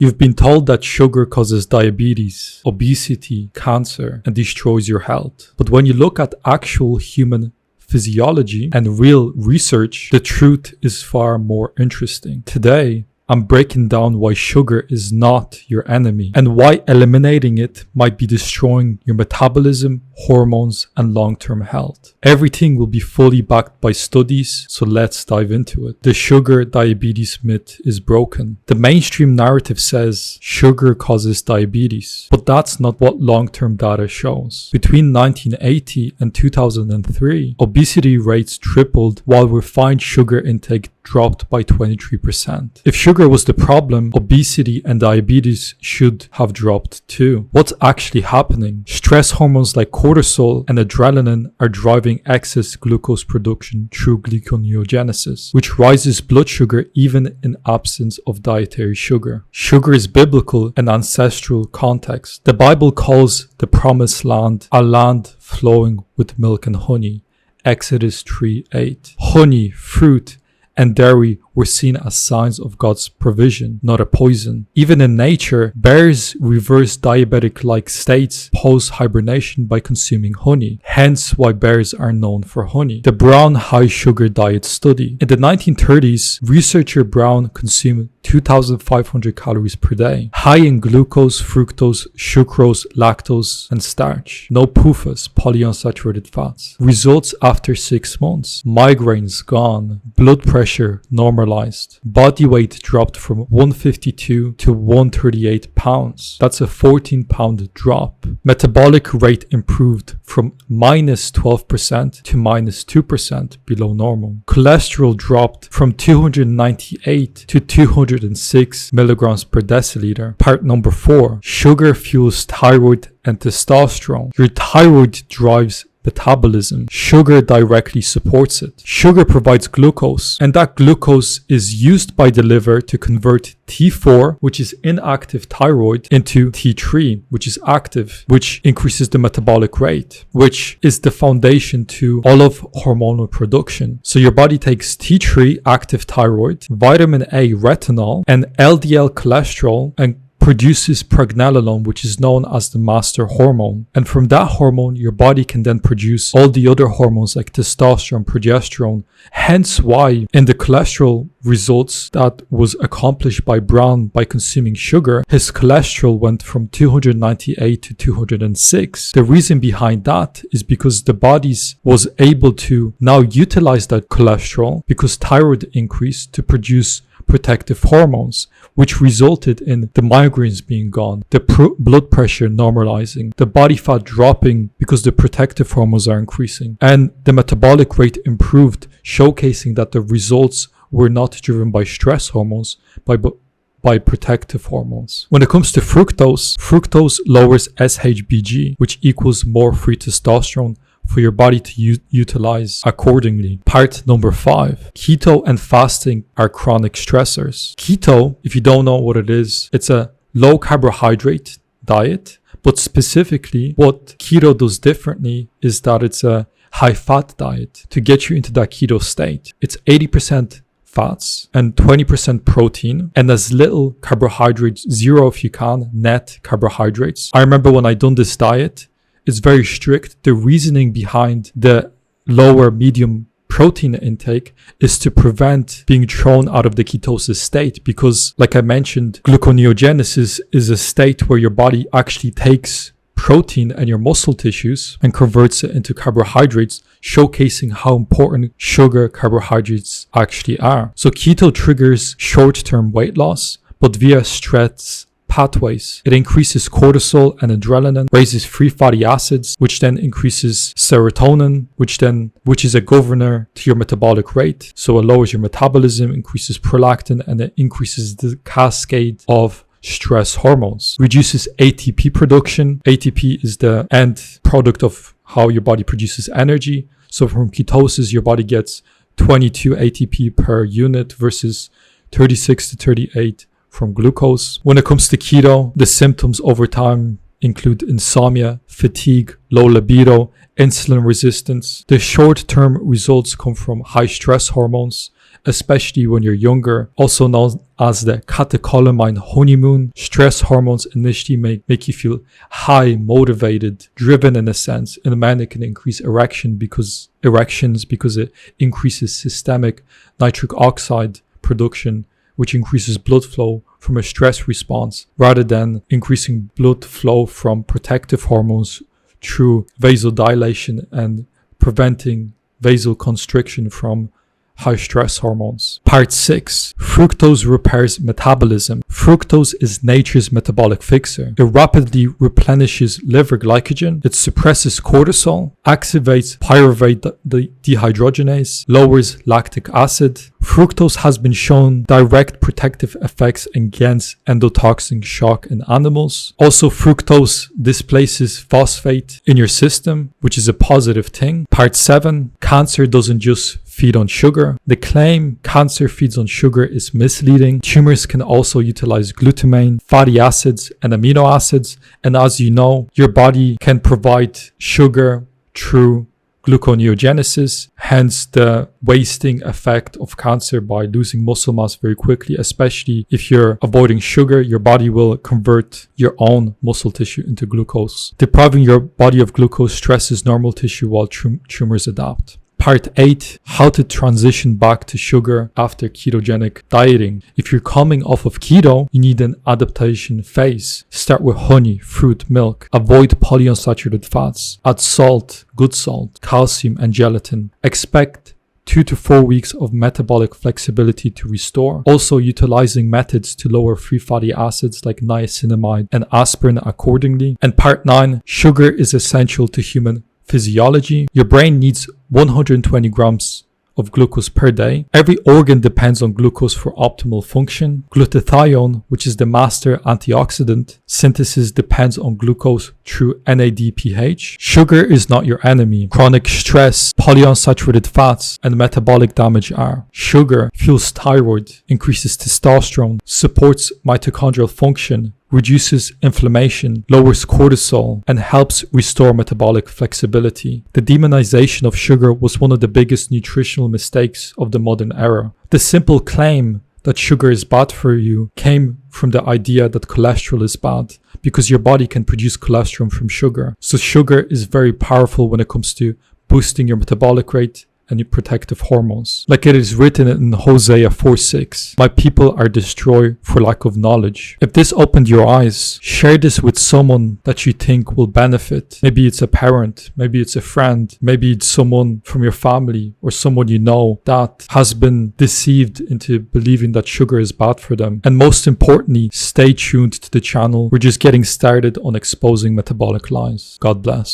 You've been told that sugar causes diabetes, obesity, cancer, and destroys your health. But when you look at actual human physiology and real research, the truth is far more interesting. Today, I'm breaking down why sugar is not your enemy and why eliminating it might be destroying your metabolism, hormones, and long-term health. Everything will be fully backed by studies, so let's dive into it. The sugar diabetes myth is broken. The mainstream narrative says sugar causes diabetes, but that's not what long-term data shows. Between 1980 and 2003, obesity rates tripled while refined sugar intake dropped by 23%. If sugar was the problem, obesity and diabetes should have dropped too. What's actually happening? Stress hormones like cortisol and adrenaline are driving excess glucose production through gluconeogenesis, which rises blood sugar even in absence of dietary sugar. Sugar is biblical and ancestral context. The Bible calls the promised land a land flowing with milk and honey. Exodus 3:8. Honey, fruit, and dairy were seen as signs of God's provision, not a poison. Even in nature, bears reverse diabetic-like states post-hibernation by consuming honey, hence why bears are known for honey. The Brown High Sugar Diet Study. In the 1930s, researcher Brown consumed 2,500 calories per day, high in glucose, fructose, sucrose, lactose, and starch. No PUFAs, polyunsaturated fats. Results after 6 months. Migraines gone. Blood pressure normalized. Body weight dropped from 152 to 138 pounds. That's a 14-pound drop. Metabolic rate improved from minus 12% to minus 2% below normal. Cholesterol dropped from 298 to 206 milligrams per deciliter. Part number 4. Sugar fuels thyroid and testosterone. Your thyroid drives metabolism. Sugar directly supports it. Sugar provides glucose, and that glucose is used by the liver to convert T4, which is inactive thyroid, into T3, which is active, which increases the metabolic rate, which is the foundation to all of hormonal production. So your body takes T3, active thyroid, vitamin A, retinol, and LDL cholesterol, and produces pregnenolone, which is known as the master hormone. And from that hormone, your body can then produce all the other hormones like testosterone, progesterone. Hence why in the cholesterol results that was accomplished by Brown by consuming sugar, his cholesterol went from 298 to 206. The reason behind that is because the body was able to now utilize that cholesterol because thyroid increased to produce protective hormones, which resulted in the migraines being gone, the blood pressure normalizing, the body fat dropping because the protective hormones are increasing, and the metabolic rate improved, showcasing that the results were not driven by stress hormones, by protective hormones. When it comes to fructose lowers SHBG, which equals more free testosterone for your body to utilize accordingly. Part number 5. Keto and fasting are chronic stressors. Keto, if you don't know what it is, it's a low carbohydrate diet, but specifically what keto does differently is that it's a high fat diet to get you into that keto state. It's 80% fats and 20% protein and as little carbohydrates, 0 if you can, net carbohydrates. I remember when I done this diet, it's very strict. The reasoning behind the lower medium protein intake is to prevent being thrown out of the ketosis state because, like I mentioned, gluconeogenesis is a state where your body actually takes protein and your muscle tissues and converts it into carbohydrates, showcasing how important sugar carbohydrates actually are. So keto triggers short-term weight loss, but via stress pathways. It increases cortisol and adrenaline, raises free fatty acids, which then increases serotonin, which is a governor to your metabolic rate. So it lowers your metabolism, increases prolactin, and it increases the cascade of stress hormones. Reduces ATP production. ATP is the end product of how your body produces energy. So from ketosis, your body gets 22 ATP per unit versus 36 to 38 from glucose. When it comes to keto, the symptoms over time include insomnia, fatigue, low libido, insulin resistance. The short-term results come from high stress hormones especially when you're younger, also known as the catecholamine honeymoon. Stress hormones initially make you feel high, motivated, driven in a sense. In men, it can increase erections because it increases systemic nitric oxide production, which increases blood flow from a stress response, rather than increasing blood flow from protective hormones through vasodilation and preventing vasoconstriction from high stress hormones. Part 6. Fructose repairs metabolism. Fructose is nature's metabolic fixer. It rapidly replenishes liver glycogen. It suppresses cortisol, activates pyruvate dehydrogenase, lowers lactic acid. Fructose has been shown direct protective effects against endotoxin shock in animals. Also, fructose displaces phosphate in your system, which is a positive thing. Part 7. Cancer doesn't just feed on sugar. The claim cancer feeds on sugar is misleading. Tumors can also utilize glutamine, fatty acids, and amino acids. And as you know, your body can provide sugar through gluconeogenesis, hence the wasting effect of cancer by losing muscle mass very quickly. Especially if you're avoiding sugar, your body will convert your own muscle tissue into glucose. Depriving your body of glucose stresses normal tissue while tumors adapt. Part 8. How to transition back to sugar after ketogenic dieting. If you're coming off of keto, you need an adaptation phase. Start with honey, fruit, milk. Avoid polyunsaturated fats. Add salt, good salt, calcium, and gelatin. Expect 2 to 4 weeks of metabolic flexibility to restore. Also utilizing methods to lower free fatty acids like niacinamide and aspirin accordingly. And part 9. Sugar is essential to human physiology. Your brain needs 120 grams of glucose per day. Every organ depends on glucose for optimal function. Glutathione, which is the master antioxidant synthesis, depends on glucose through NADPH. Sugar is not your enemy. Chronic stress, polyunsaturated fats, and metabolic damage are. Sugar fuels thyroid, increases testosterone, supports mitochondrial function, reduces inflammation, lowers cortisol, and helps restore metabolic flexibility. The demonization of sugar was one of the biggest nutritional mistakes of the modern era. The simple claim that sugar is bad for you came from the idea that cholesterol is bad, because your body can produce cholesterol from sugar. So sugar is very powerful when it comes to boosting your metabolic rate and your protective hormones. Like it is written in Hosea 4:6, my people are destroyed for lack of knowledge. If this opened your eyes, share this with someone that you think will benefit. Maybe it's a parent, maybe it's a friend, maybe it's someone from your family or someone you know that has been deceived into believing that sugar is bad for them. And most importantly, stay tuned to the channel. We're just getting started on exposing metabolic lies. God bless.